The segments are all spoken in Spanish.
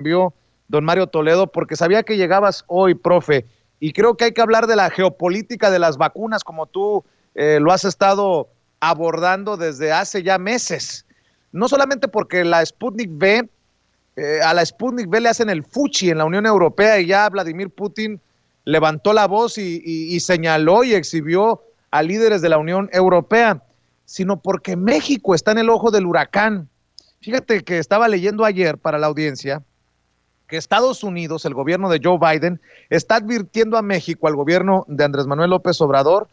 envió don Mario Toledo, porque sabía que llegabas hoy, profe, y creo que hay que hablar de la geopolítica de las vacunas, como tú lo has estado abordando desde hace ya meses. No solamente porque la Sputnik V, a la Sputnik V le hacen el fuchi en la Unión Europea y ya Vladimir Putin levantó la voz y señaló y exhibió a líderes de la Unión Europea, sino porque México está en el ojo del huracán. Fíjate que estaba leyendo ayer para la audiencia que Estados Unidos, el gobierno de Joe Biden, está advirtiendo a México, al gobierno de Andrés Manuel López Obrador,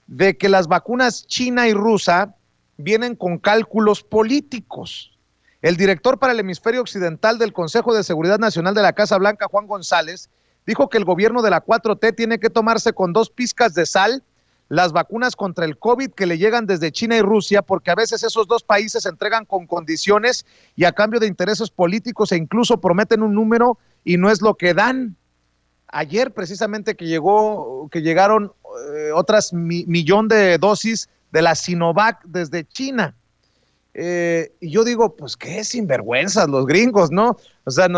de que las vacunas china y rusa vienen con cálculos políticos. El director para el hemisferio occidental del Consejo de Seguridad Nacional de la Casa Blanca, Juan González, dijo que el gobierno de la 4T tiene que tomarse con 2 pizcas de sal las vacunas contra el COVID que le llegan desde China y Rusia, porque a veces esos 2 países entregan con condiciones y a cambio de intereses políticos e incluso prometen un número y no es lo que dan. Ayer precisamente que llegaron otras millón de dosis de la Sinovac desde China. Y yo digo, pues qué sinvergüenzas los gringos, ¿no? O sea,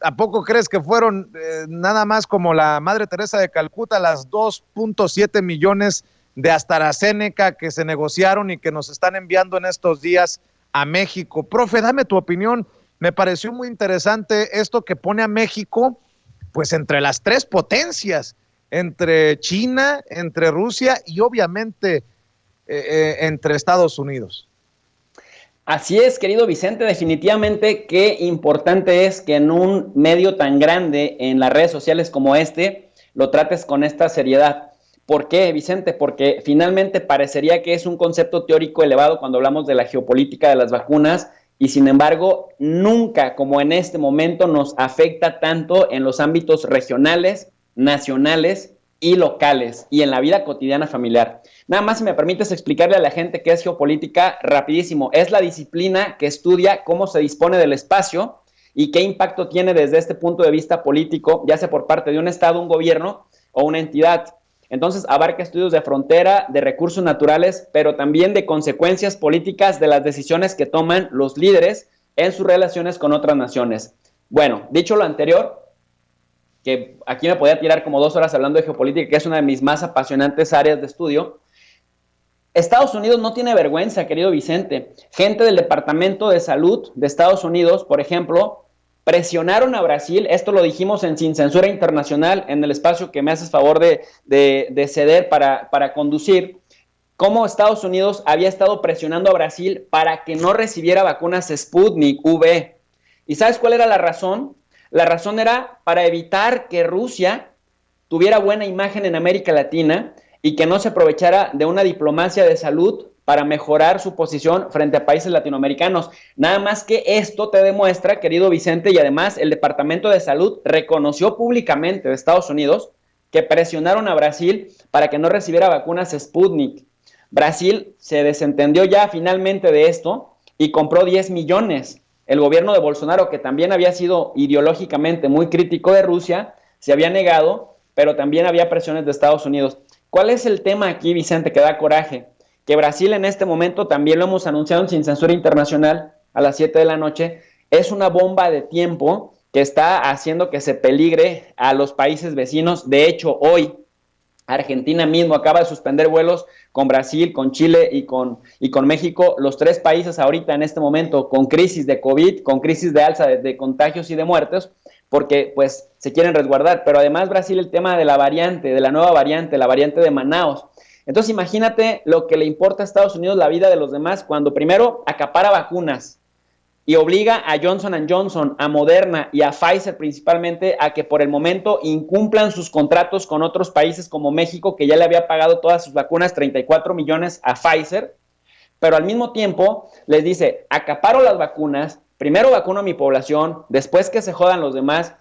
¿a poco crees que fueron nada más como la Madre Teresa de Calcuta, las 2.7 millones de AstraZeneca que se negociaron y que nos están enviando en estos días a México? Profe, dame tu opinión. Me pareció muy interesante esto que pone a México, pues entre las 3 potencias, entre China, entre Rusia y obviamente entre Estados Unidos. Así es, querido Vicente, definitivamente qué importante es que en un medio tan grande en las redes sociales como este, lo trates con esta seriedad. ¿Por qué, Vicente? Porque finalmente parecería que es un concepto teórico elevado cuando hablamos de la geopolítica de las vacunas y sin embargo nunca como en este momento nos afecta tanto en los ámbitos regionales, nacionales y locales y en la vida cotidiana familiar. Nada más si me permites explicarle a la gente qué es geopolítica rapidísimo. Es la disciplina que estudia cómo se dispone del espacio y qué impacto tiene desde este punto de vista político, ya sea por parte de un estado, un gobierno o una entidad. Entonces abarca estudios de frontera, de recursos naturales, pero también de consecuencias políticas de las decisiones que toman los líderes en sus relaciones con otras naciones. Bueno, dicho lo anterior, que aquí me podía tirar como 2 horas hablando de geopolítica, que es una de mis más apasionantes áreas de estudio. Estados Unidos no tiene vergüenza, querido Vicente. Gente del Departamento de Salud de Estados Unidos, por ejemplo, presionaron a Brasil, esto lo dijimos en Sin Censura Internacional, en el espacio que me haces favor de ceder para conducir, cómo Estados Unidos había estado presionando a Brasil para que no recibiera vacunas Sputnik V. ¿Y sabes cuál era la razón? La razón era para evitar que Rusia tuviera buena imagen en América Latina y que no se aprovechara de una diplomacia de salud para mejorar su posición frente a países latinoamericanos. Nada más que esto te demuestra, querido Vicente, y además el Departamento de Salud reconoció públicamente de Estados Unidos que presionaron a Brasil para que no recibiera vacunas Sputnik. Brasil se desentendió ya finalmente de esto y compró 10 millones. El gobierno de Bolsonaro, que también había sido ideológicamente muy crítico de Rusia, se había negado, pero también había presiones de Estados Unidos. ¿Cuál es el tema aquí, Vicente, que da coraje? Que Brasil en este momento, también lo hemos anunciado en Sin Censura Internacional a las 7 de la noche, es una bomba de tiempo que está haciendo que se peligre a los países vecinos. De hecho, hoy Argentina mismo acaba de suspender vuelos con Brasil, con Chile y con México, los 3 países ahorita en este momento con crisis de COVID, con crisis de alza de contagios y de muertes, porque pues se quieren resguardar. Pero además Brasil, el tema de la variante, de la nueva variante, la variante de Manaus. Entonces imagínate lo que le importa a Estados Unidos la vida de los demás cuando primero acapara vacunas y obliga a Johnson & Johnson, a Moderna y a Pfizer principalmente a que por el momento incumplan sus contratos con otros países como México, que ya le había pagado todas sus vacunas, 34 millones a Pfizer, pero al mismo tiempo les dice, acaparo las vacunas, primero vacuno a mi población, después que se jodan los demás.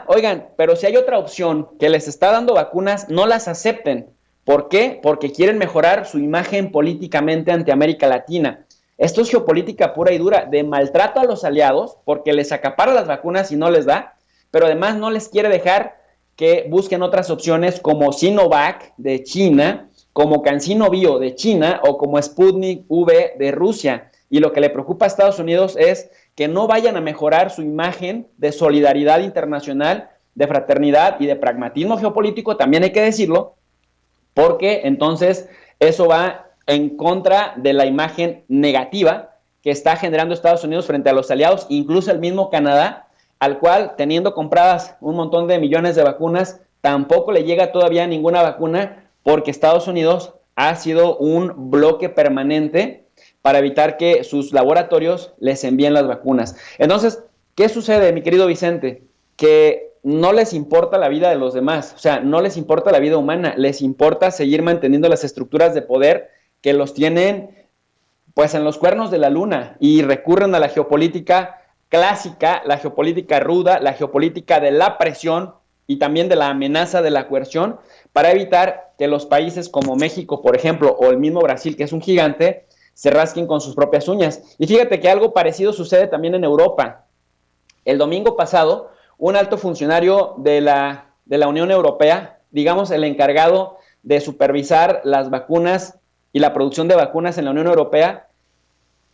Oigan, pero si hay otra opción que les está dando vacunas, no las acepten. ¿Por qué? Porque quieren mejorar su imagen políticamente ante América Latina. Esto es geopolítica pura y dura, de maltrato a los aliados, porque les acapara las vacunas y no les da, pero además no les quiere dejar que busquen otras opciones como Sinovac de China, como CanSino Bio de China o como Sputnik V de Rusia. y lo que le preocupa a Estados Unidos es que no vayan a mejorar su imagen de solidaridad internacional, de fraternidad y de pragmatismo geopolítico, también hay que decirlo, porque entonces eso va en contra de la imagen negativa que está generando Estados Unidos frente a los aliados, incluso el mismo Canadá, al cual, teniendo compradas un montón de millones de vacunas, tampoco le llega todavía ninguna vacuna porque Estados Unidos ha sido un bloque permanente para evitar que sus laboratorios les envíen las vacunas. Entonces, ¿qué sucede, mi querido Vicente? Que no les importa la vida de los demás, o sea, no les importa la vida humana, les importa seguir manteniendo las estructuras de poder que los tienen pues en los cuernos de la luna y recurren a la geopolítica clásica, la geopolítica ruda, la geopolítica de la presión y también de la amenaza de la coerción para evitar que los países como México, por ejemplo, o el mismo Brasil, que es un gigante, se rasquen con sus propias uñas. Y fíjate que algo parecido sucede también en Europa. El domingo pasado, un alto funcionario de la Unión Europea, digamos el encargado de supervisar las vacunas y la producción de vacunas en la Unión Europea,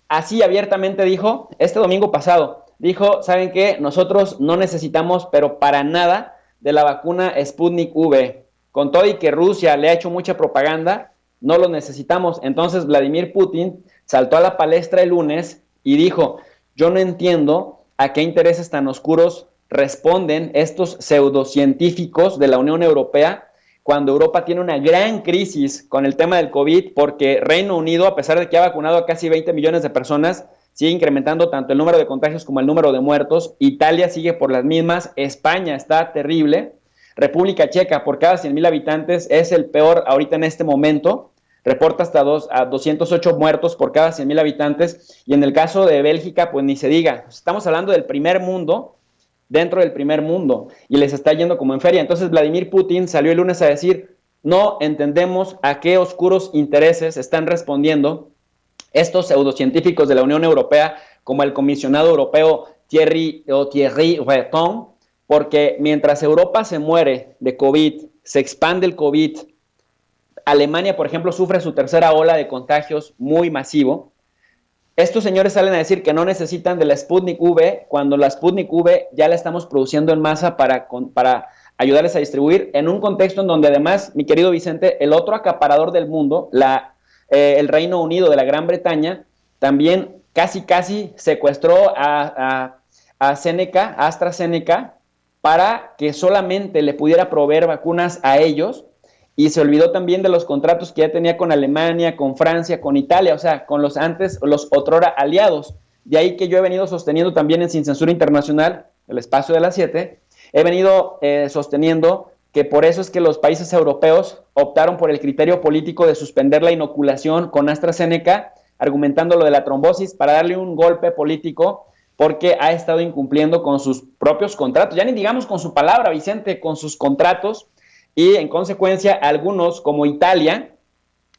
así abiertamente dijo, este domingo pasado, dijo, ¿saben qué? Nosotros no necesitamos, pero para nada, de la vacuna Sputnik V. Con todo y que Rusia le ha hecho mucha propaganda, no lo necesitamos. Entonces Vladimir Putin saltó a la palestra el lunes y dijo, yo no entiendo a qué intereses tan oscuros responden estos pseudocientíficos de la Unión Europea cuando Europa tiene una gran crisis con el tema del COVID, porque Reino Unido, a pesar de que ha vacunado a casi 20 millones de personas, sigue incrementando tanto el número de contagios como el número de muertos. Italia sigue por las mismas, España está terrible, República Checa por cada 100,000 habitantes es el peor ahorita en este momento, reporta hasta 208 muertos por cada 100,000 habitantes, y en el caso de Bélgica, pues ni se diga, estamos hablando del primer mundo, dentro del primer mundo, y les está yendo como en feria. Entonces Vladimir Putin salió el lunes a decir, no entendemos a qué oscuros intereses están respondiendo estos pseudocientíficos de la Unión Europea, como el comisionado europeo Thierry Breton, porque mientras Europa se muere de COVID, se expande el COVID, Alemania, por ejemplo, sufre su tercera ola de contagios muy masivo. Estos señores salen a decir que no necesitan de la Sputnik V, cuando la Sputnik V ya la estamos produciendo en masa para ayudarles a distribuir, en un contexto en donde además, mi querido Vicente, el otro acaparador del mundo, el Reino Unido de la Gran Bretaña, también casi secuestró a AstraZeneca, para que solamente le pudiera proveer vacunas a ellos, y se olvidó también de los contratos que ya tenía con Alemania, con Francia, con Italia, o sea, con los otrora aliados. De ahí que yo he venido sosteniendo también en Sin Censura Internacional, el espacio de las 7, he venido sosteniendo que por eso es que los países europeos optaron por el criterio político de suspender la inoculación con AstraZeneca, argumentando lo de la trombosis para darle un golpe político, porque ha estado incumpliendo con sus propios contratos, ya ni digamos con su palabra, Vicente, con sus contratos, y en consecuencia algunos como Italia,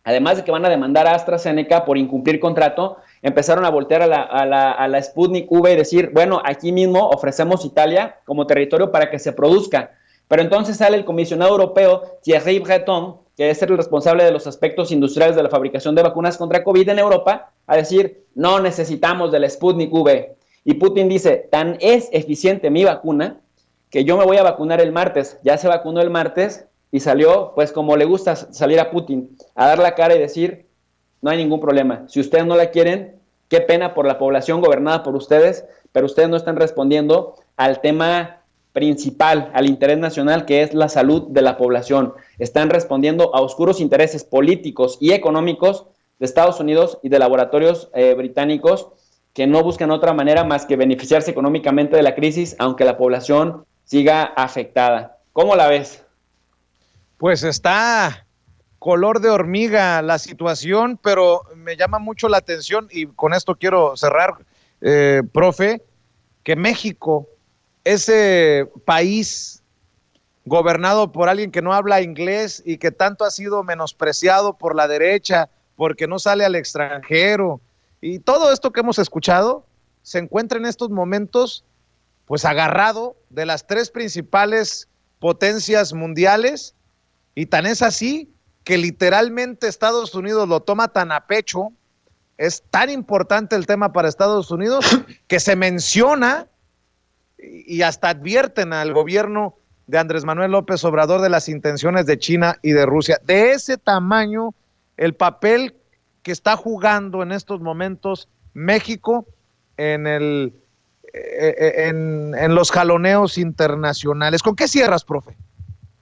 además de que van a demandar a AstraZeneca por incumplir contrato, empezaron a voltear a la Sputnik V y decir, bueno, aquí mismo ofrecemos Italia como territorio para que se produzca. Pero entonces sale el comisionado europeo Thierry Breton, que es el responsable de los aspectos industriales de la fabricación de vacunas contra COVID en Europa, a decir, no necesitamos de la Sputnik V. Y Putin dice, tan es eficiente mi vacuna que yo me voy a vacunar el martes. Ya se vacunó el martes y salió, pues como le gusta salir a Putin, a dar la cara y decir, no hay ningún problema. Si ustedes no la quieren, qué pena por la población gobernada por ustedes, pero ustedes no están respondiendo al tema principal, al interés nacional, que es la salud de la población. Están respondiendo a oscuros intereses políticos y económicos de Estados Unidos y de laboratorios británicos que no buscan otra manera más que beneficiarse económicamente de la crisis, aunque la población siga afectada. ¿Cómo la ves? Pues está color de hormiga la situación, pero me llama mucho la atención, y con esto quiero cerrar, profe, que México, ese país gobernado por alguien que no habla inglés y que tanto ha sido menospreciado por la derecha porque no sale al extranjero, y todo esto que hemos escuchado, se encuentra en estos momentos pues agarrado de las tres principales potencias mundiales, y tan es así que literalmente Estados Unidos lo toma tan a pecho Es tan importante el tema para Estados Unidos que se menciona y hasta advierten al gobierno de Andrés Manuel López Obrador de las intenciones de China y de Rusia. De ese tamaño, el papel que está jugando en estos momentos México en los jaloneos internacionales. ¿Con qué cierras, profe?